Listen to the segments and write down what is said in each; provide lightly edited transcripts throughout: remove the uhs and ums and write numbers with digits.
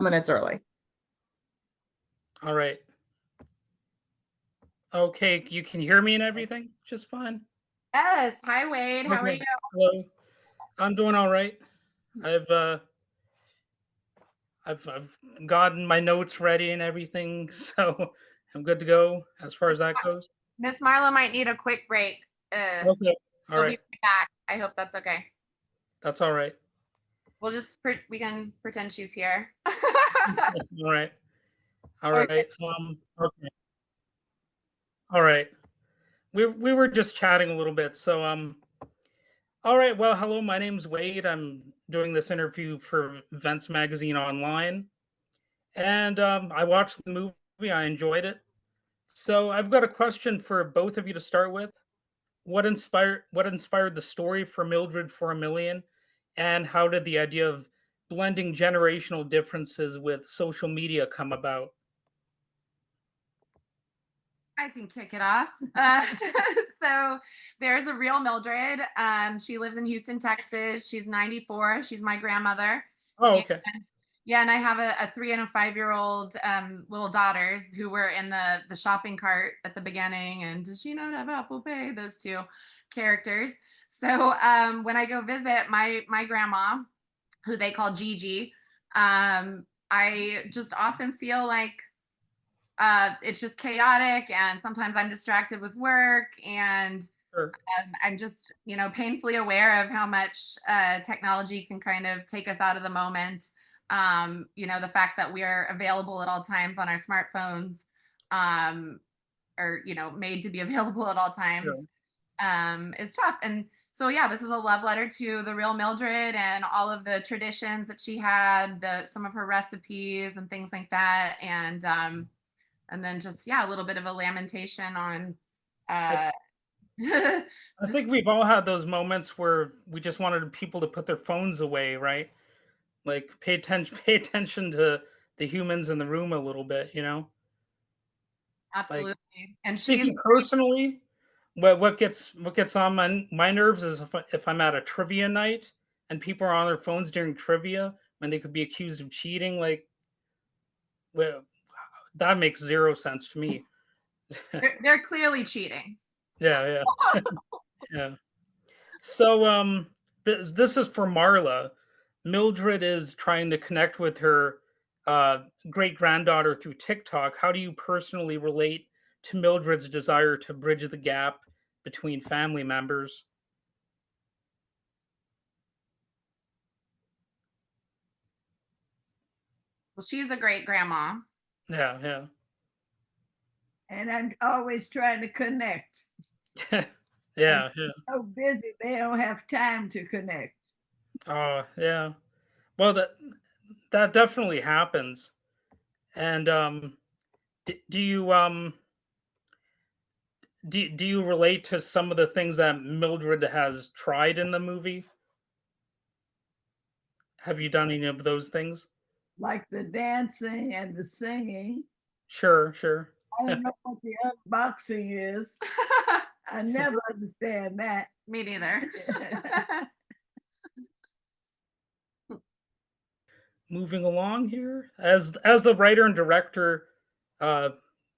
minutes early. All right. Okay, you can hear me and everything just fine. Yes. Hi, Wade. How are you? Okay. Hello. I'm doing all right. I've uh I've gotten my notes ready and everything, so I'm good to go as far as that goes. Miss Marla might need a quick break. Okay. All She'll be right. right back. I hope that's okay. That's all right. We can pretend she's here. All right. All Okay. right. Okay. All right. We were just chatting a little bit. So all right. Well, hello. My name's Wade. I'm doing this interview for Events Magazine Online, and I watched the movie. I enjoyed it. So I've got a question for both of you to start with. What inspired the story for Mildred for a Million, and how did the idea of blending generational differences with social media come about? I can kick it off. So there's a real Mildred. She lives in Houston, Texas. She's 94. She's my grandmother. Oh, And okay. yeah, and I have a 3 and a 5-year-old little daughters who were in the shopping cart at the beginning. And does she not have Apple Pay? Those two characters. So when I go visit my grandma, who they call Gigi, I just often feel like it's just chaotic, and sometimes I'm distracted with work, and Sure. I'm just painfully aware of how much technology can kind of take us out of the moment. The fact that we are available at all times on our smartphones, um, or made to be available at all Sure. times, is tough. And so yeah, this is a love letter to the real Mildred and all of the traditions that she had, the some of her recipes and things like that, and then just yeah, a little bit of a lamentation on I, uh I just think we've all had those moments where we just wanted people to put their phones away, right? Like pay attention to the humans in the room a little bit, you know? Like absolutely. And she's speaking personally, what gets on my nerves is if I'm at a trivia night and people are on their phones during trivia when they could be accused of cheating, like, well, that makes zero sense to me. they're clearly cheating. Yeah, yeah, yeah. So, this is for Marla. Mildred is trying to connect with her great granddaughter through TikTok. How do you personally relate to Mildred's desire to bridge the gap between family members? Well, she's a great grandma. Yeah, yeah, And I'm always trying to connect. And yeah, yeah. so busy, they don't have time to connect. Oh, yeah. Well, that definitely happens. And do you do you relate to some of the things that Mildred has tried in the movie? Have you done any of those things? Like the dancing and the singing. Sure, sure. I don't know what the unboxing is. I never understand that. Me neither. Moving along here, as the writer and director, uh,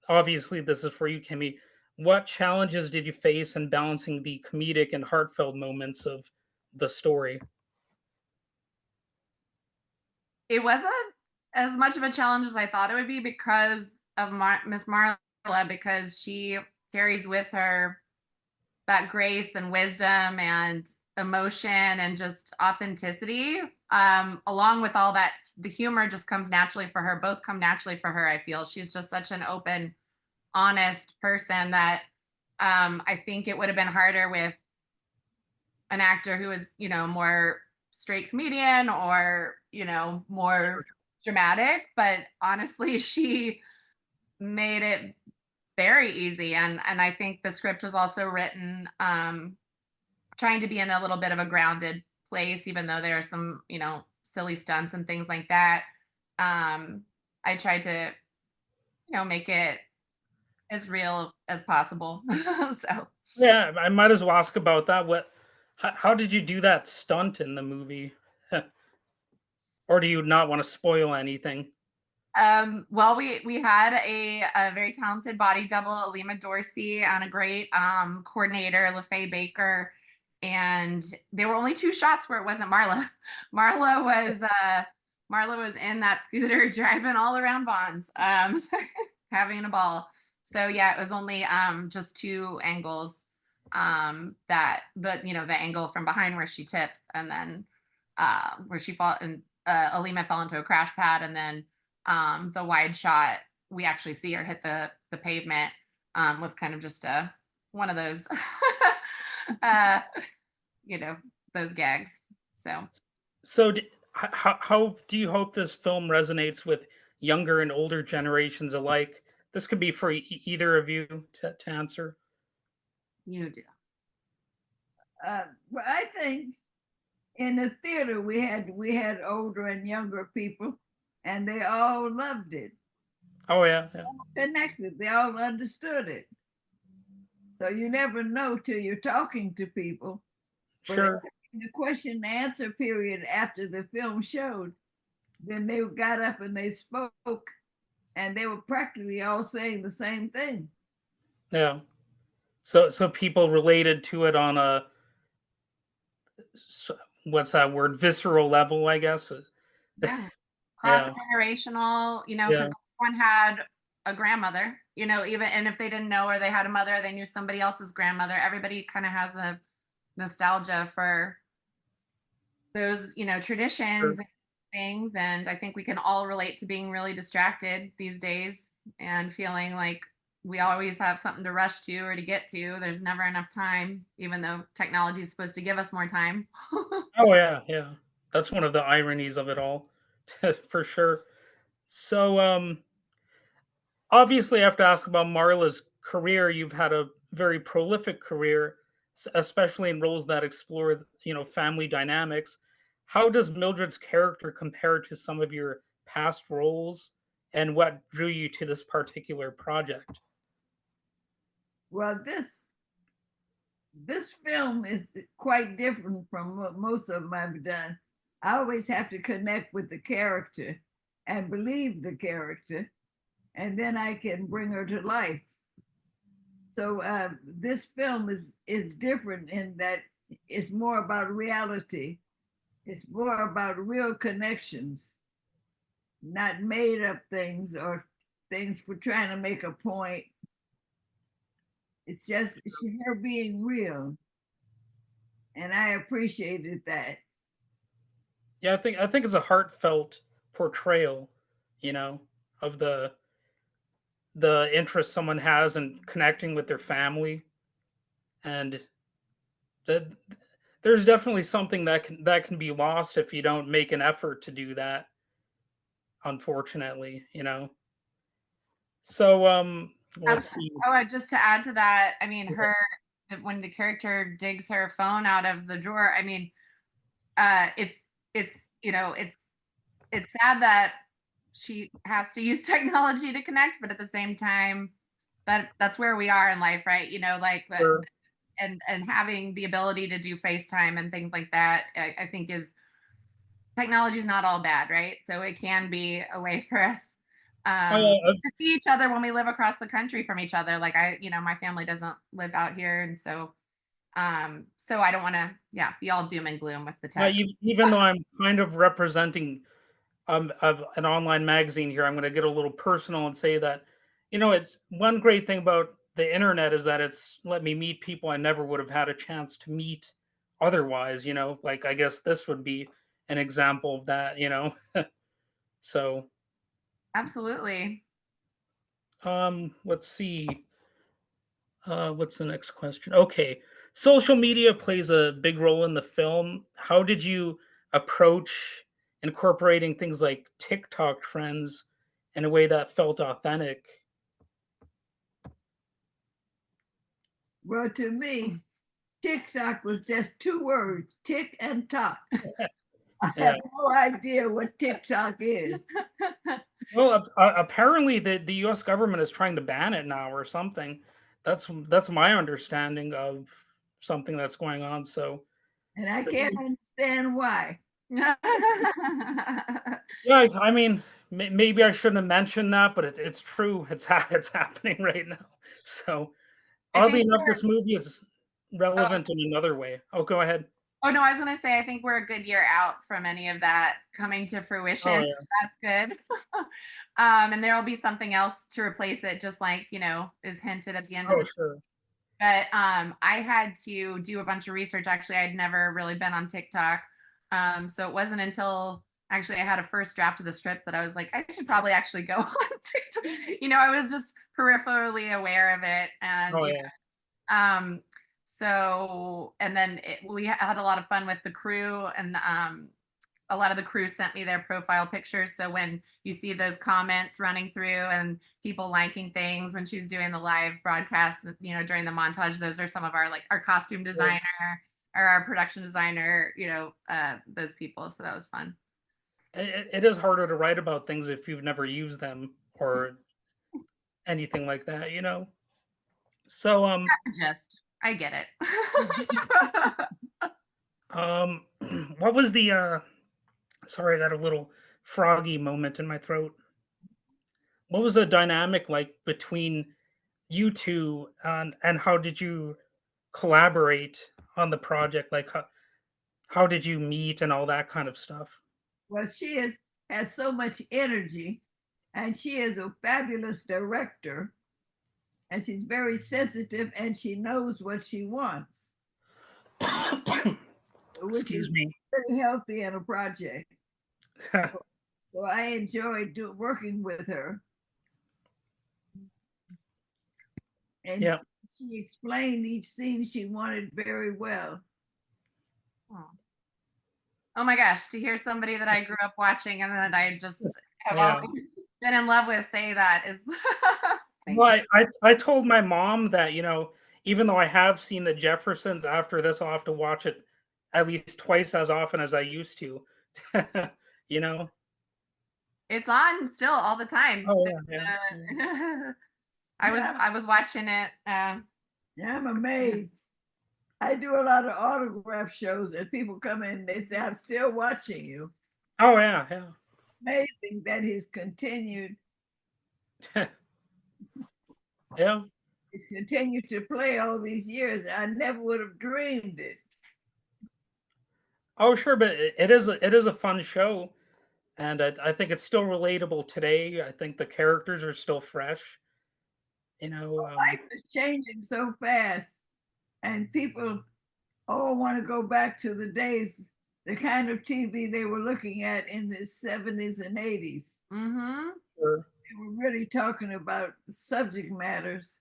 obviously this is for you, Kimmy. What challenges did you face in balancing the comedic and heartfelt moments of the story? It wasn't as much of a challenge as I thought it would be because of Miss Marla, because she carries with her that grace and wisdom and emotion and just authenticity. Along with all that, the humor just comes naturally for her. Both come naturally for her. I feel she's just such an open, honest person that I think it would have been harder with an actor who is, more straight comedian or, more dramatic. But honestly, she made it very easy. And I think the script was also written trying to be in a little bit of a grounded place, even though there are some, silly stunts and things like that. I tried to, make it as real as possible. So Yeah, I might as well ask about that. How did you do that stunt in the movie? or do you not want to spoil anything? Well, we had a very talented body double, Alima Dorsey, and a great coordinator, LaFay Baker. And there were only 2 shots where it wasn't Marla. Marla was Marla was in that scooter driving all around Bonds, having a ball. So yeah, it was only just 2 angles. That the angle from behind where she tips, and then where she fall and Alima fell into a crash pad, and then the wide shot we actually see her hit the pavement, was kind of just one of those uh you know those gags. So, how do you hope this film resonates with younger and older generations alike? This could be for either of you to answer. You do. Well, I think in the theater we had older and younger people, and they all loved it. Oh yeah, yeah. Connected, they all understood it. So you never know till you're talking to people. But Sure. in the question and answer period after the film showed, then they got up and they spoke, and they were practically all saying the same thing. Yeah. So people related to it on a what's that word? Visceral level, I guess. Yeah. Cross Yeah. generational, Yeah. because everyone had a grandmother, even, and if they didn't know her, they had a mother, they knew somebody else's grandmother. Everybody kind of has a nostalgia for those, Sure. traditions and things. And I think we can all relate to being really distracted these days and feeling like we always have something to rush to or to get to. There's never enough time, even though technology is supposed to give us more time. Oh yeah, yeah. That's one of the ironies of it all, for sure. So obviously, I have to ask about Marla's career. You've had a very prolific career, especially in roles that explore, family dynamics. How does Mildred's character compare to some of your past roles, and what drew you to this particular project? Well, this film is quite different from what most of them I've done. I always have to connect with the character and believe the character, and then I can bring her to life. So this film is different in that it's more about reality. It's more about real connections, not made up things or things for trying to make a point. It's just her being real, and I appreciated that. Yeah, I think it's a heartfelt portrayal, you know, of the interest someone has in connecting with their family, and that there's definitely something that can be lost if you don't make an effort to do that, unfortunately. So let's see. Oh, just to add to that, I mean, Yeah, when the character digs her phone out of the drawer, I mean, it's it's sad that she has to use technology to connect, but at the same time, that's where we are in life, right? Like, sure. and having the ability to do FaceTime and things like that, I think is technology is not all bad, right? So it can be a way for us Oh, yeah, to see each other when we live across the country from each other. Like, my family doesn't live out here, and so I don't want to, yeah, be all doom and gloom with the tech. even though I'm kind of representing of an online magazine here, I'm going to get a little personal and say that, it's one great thing about the internet is that it's let me meet people I never would have had a chance to meet otherwise. Like I guess this would be an example of that. So Absolutely. let's see. What's the next question? Okay. Social media plays a big role in the film. How did you approach incorporating things like TikTok trends in a way that felt authentic? Well, to me, TikTok was just 2 words, tick and tock. I Yeah. have no idea what TikTok is. Well, apparently the U.S. government is trying to ban it now or something. That's my understanding of something that's going on. So And I this is can't understand why. Yeah, I mean, maybe I shouldn't have mentioned that, but it's true. It's happening right now. So I oddly think enough, we're. this movie is Oh, relevant in another way. Oh, go ahead. oh no, I was gonna say I think we're a good year out from any of that coming to Oh fruition. yeah. That's good. And there will be something else to replace it, just like is hinted at the end of Oh the. sure. But I had to do a bunch of research. Actually, I'd never really been on TikTok. So it wasn't until actually I had a first draft of the script that I was like, I should probably actually go on TikTok. I was just peripherally aware of it. And, Oh yeah. um, so, and then we had a lot of fun with the crew, and a lot of the crew sent me their profile pictures. So when you see those comments running through and people liking things when she's doing the live broadcast, during the montage, those are some of our our costume Yeah. designer or our production designer, those people. So that was fun. It is harder to write about things if you've never used them or anything like that. So Just, I get it. um what was the sorry, I got a little froggy moment in my throat. What was the dynamic like between you two, and how did you collaborate on the project? Like how did you meet and all that kind of stuff? Well, has so much energy, and she is a fabulous director, and she's very sensitive, and she knows what she wants, which is Excuse me. very healthy in a project. So I enjoyed working with her, and Yeah. she explained each scene she wanted very well. Oh my gosh, to hear somebody that I grew up watching and that I just have Yeah. always been in love with say that is thank you. Well, I told my mom that, even though I have seen the Jeffersons, after this, I'll have to watch it at least twice as often as I used to. you know? It's on still all the time. Oh, yeah, yeah. Yeah. Yeah, I was watching it. yeah, I'm amazed. I do a lot of autograph shows, and people come in and they say, I'm still watching you. Oh, yeah, yeah. Amazing that he's continued. Yeah. He's continued to play all these years. I never would have dreamed it. Oh, sure, but it is a fun show, and I think it's still relatable today. I think the characters are still fresh. You know, Life is changing so fast, and people all want to go back to the days, the kind of TV they were looking at in the 70s and 80s. Mm-hmm. sure. They were really talking about subject matters.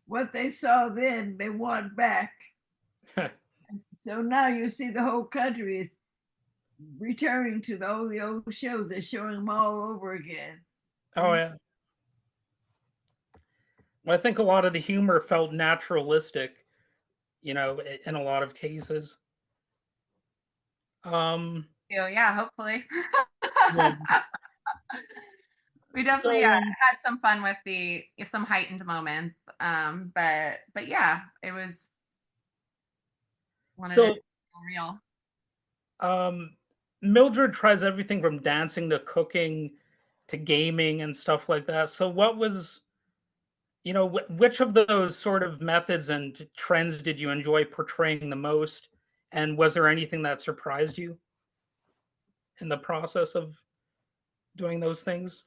What they saw then, they want back. So now you see the whole country is returning to the old shows. They're showing them all over again. Oh, yeah. Well, I think a lot of the humor felt naturalistic, in a lot of cases. Um, Yeah, hopefully. yeah. We definitely So, had some fun with the some heightened moments. But yeah, it was wanted it so real. um, Mildred tries everything from dancing to cooking to gaming and stuff like that. So, what was, which of those sort of methods and trends did you enjoy portraying the most? And was there anything that surprised you in the process of doing those things?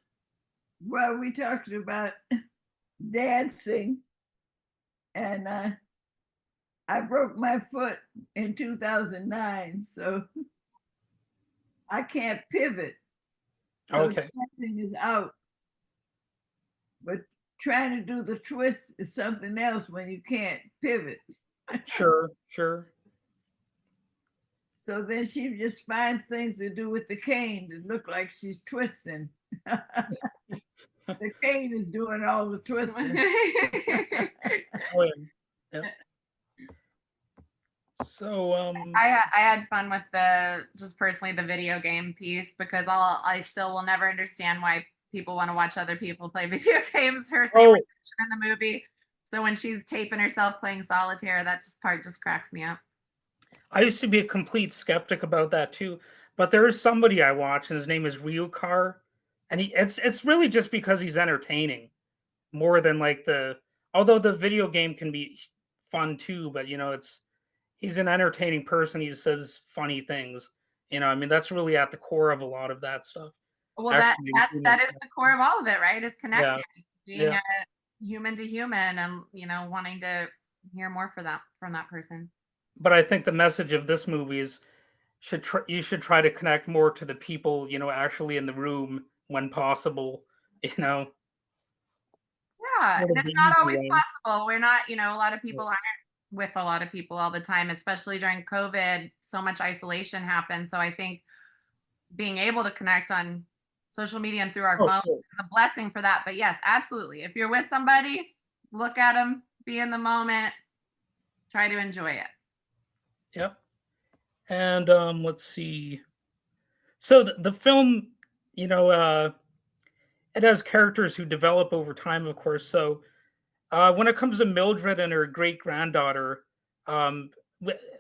Well, we talked about dancing, and I broke my foot in 2009, so I can't pivot. So Okay. dancing is out. But trying to do the twist is something else when you can't pivot. Sure, sure. So then she just finds things to do with the cane to look like she's twisting. The cane is doing all the twisting. Oh, yeah. Yeah. So, I had fun with the just personally the video game piece because I still will never understand why people want to watch other people play video games. Her same oh, reaction in the movie. So when she's taping herself playing solitaire, that just part just cracks me up. I used to be a complete skeptic about that too, but there is somebody I watch, and his name is Ryukar, and it's really just because he's entertaining more than like the although the video game can be fun too, but it's he's an entertaining person. He says funny things. I mean that's really at the core of a lot of that stuff. Well, that Actually, that that is the core of all of it, right? Is yeah, connecting, being yeah. a human to human, and wanting to hear more from that person. But I think the message of this movie is you should try to connect more to the people actually in the room when possible. You know, Yeah, sort and of it's the not easy always way. possible. We're not, a lot of Yeah. people aren't with a lot of people all the time, especially during COVID. So much isolation happened. So I think being able to connect on social media and through our Oh, phone sure. is a blessing for that. But yes, absolutely. If you're with somebody, look at them, be in the moment, try to enjoy it. Yep. And let's see. So the film, you know, uh, it has characters who develop over time, of course. So when it comes to Mildred and her great granddaughter, um,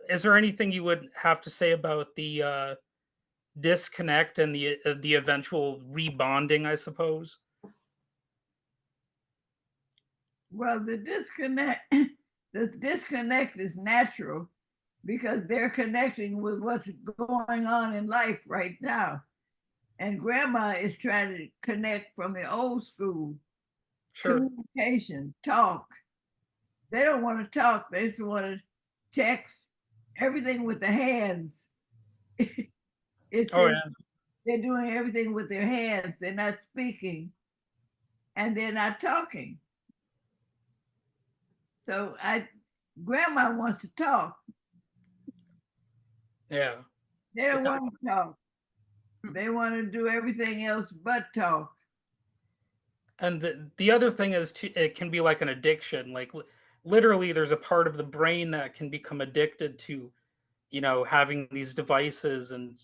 is there anything you would have to say about the disconnect and the eventual rebonding? I suppose. Well, the disconnect is natural because they're connecting with what's going on in life right now. And grandma is trying to connect from the old school Sure. communication, talk. They don't want to talk, they just want to text everything with the hands. It's Oh in, yeah. they're doing everything with their hands, they're not speaking and they're not talking. So I grandma wants to talk. Yeah. They don't Yeah. want to talk. They want to do everything else but talk. And the other thing is it can be like an addiction. Like literally, there's a part of the brain that can become addicted to having these devices, and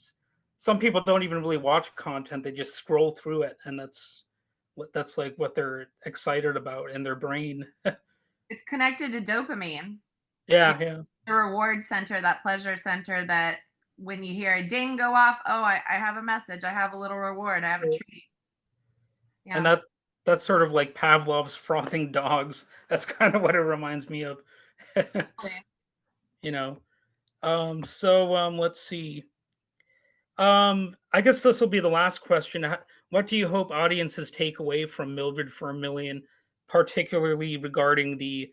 some people don't even really watch content, they just scroll through it, and that's like what they're excited about in their brain. It's connected to dopamine, Yeah, yeah. the reward center, that pleasure center that when you hear a ding go off, oh, I have a message, I have a little reward, I have a treat. And Yeah. that's sort of like Pavlov's frothing dogs. That's kind of what it reminds me of. you know let's see. I guess this will be the last question. What do you hope audiences take away from Mildred for a Million, particularly regarding the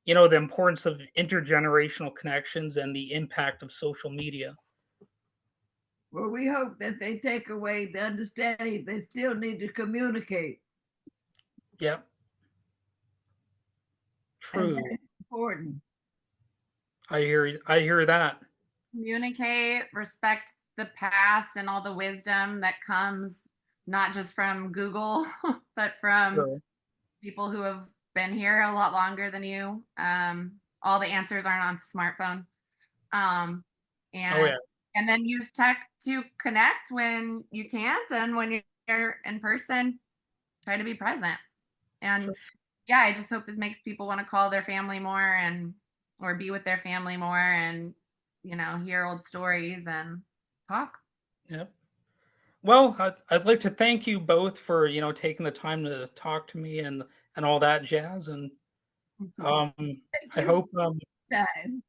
importance of intergenerational connections and the impact of social media? Well, we hope that they take away the understanding they still need to communicate. Yep, And true. that's important. I hear that. Communicate, respect the past and all the wisdom that comes not just from Google, but from Sure. people who have been here a lot longer than you. All the answers aren't on the smartphone. Um, Oh and yeah, and then use tech to connect when you can't, and when you're in person, try to be present. And sure. yeah, I just hope this makes people want to call their family more, and or be with their family more, and hear old stories and talk. Yep. Well, I'd like to thank you both for taking the time to talk to me and all that jazz. And um, Thank I you hope for your time.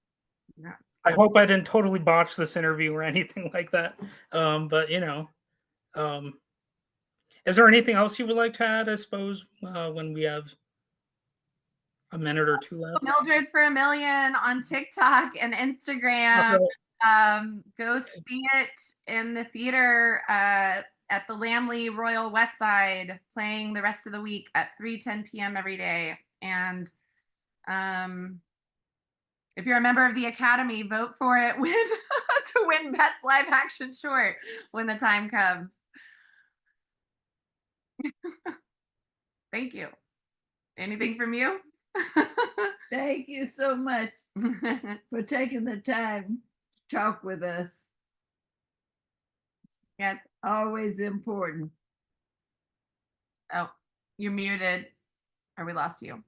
Yeah. I hope I didn't totally botch this interview or anything like that. But um, is there anything else you would like to add? I suppose when we have a minute or two left. Mildred for a Million on TikTok and Instagram. Okay. Go see it in the theater at the Lamley Royal West Side, playing the rest of the week at 3:10 p.m. every day. And if you're a member of the Academy, vote for it to win Best Live Action Short when the time comes. Thank you. Anything from you? Thank you so much for taking the time to talk with us. Yes. Always important. Oh, you're muted, or we lost you. Thank